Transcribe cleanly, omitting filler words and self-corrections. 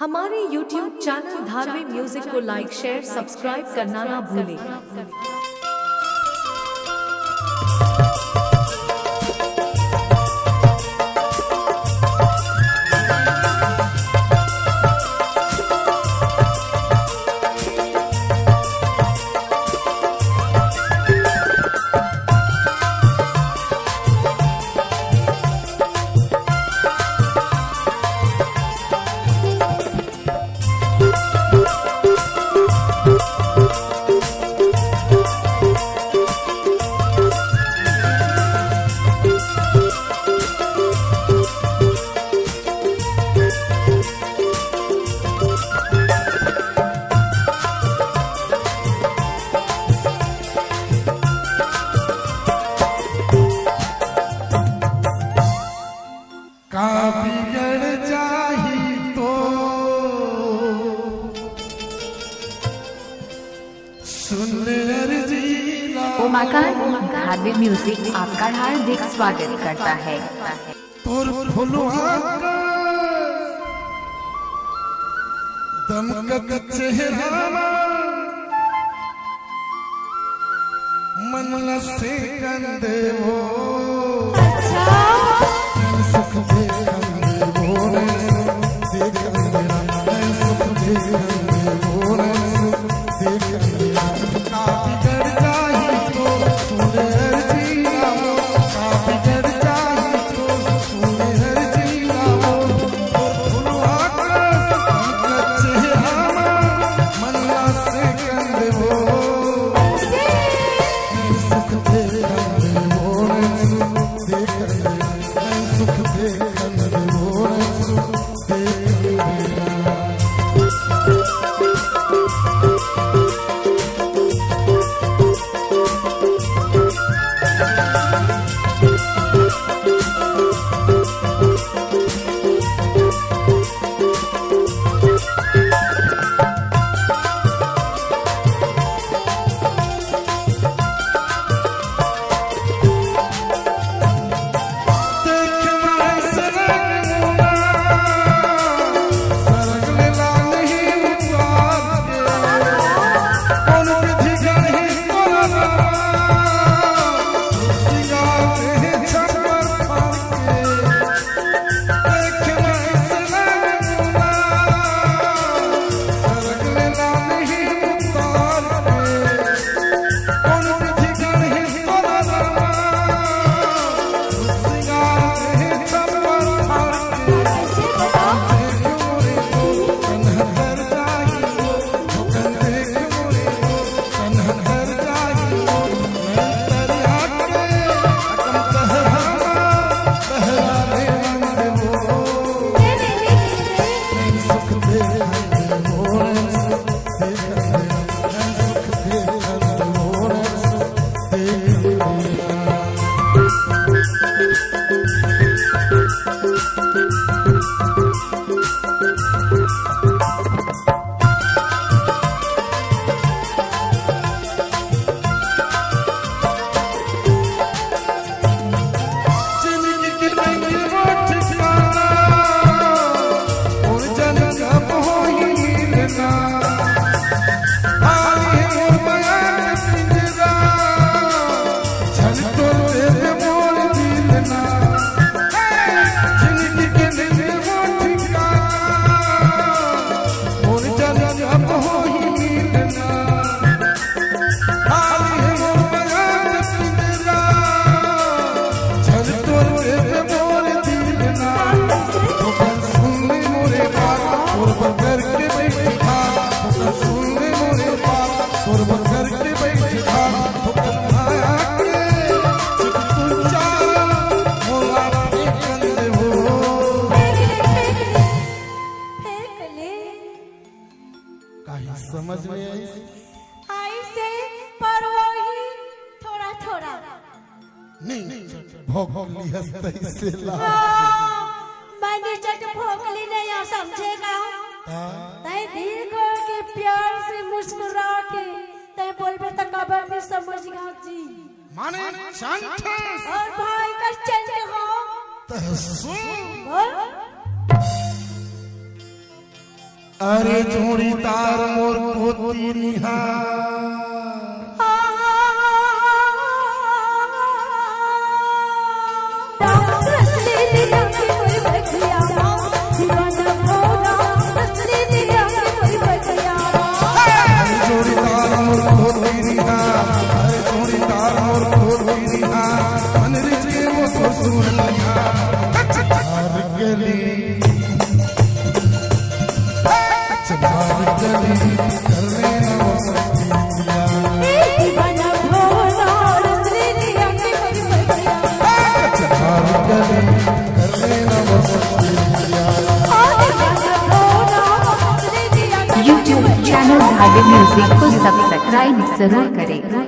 हमारे YouTube channel Dharavi music को लाइक share subscribe करना ना भूलें। उमाकांत धारवी म्यूजिक आपका हार्दिक स्वागत करता है। तोर फुलवा दमकत चेहरा मन से कंदे वो सुख दे कंदे वो दे कंदे सुख दे कंदे वो दे कंदे काफी कर जाही तो तूने हर जीना वो काफी कर जाही तो तूने हर जीना वो फुलवा दमकत चेहरा मन से कंदे वो सुख दे कंदे वो दे कंदे सुख दे कंदे वो दे कंदे समझ में आई से पर वही थोड़ा थोड़ा नहीं भोगली हंसते से ला मैंने जब भोगली नहीं समझेगा तय दिल को के प्यार से मुस्कुरा के तय बोलबे त कबर भी समझगा जी माने शांत और भाई का चंद हो तो सुन बोल अरे जोड़ी तार मोर पोती निहार यूट्यूब चैनल धार्मिक म्यूजिक को सब्सक्राइब जरूर करें।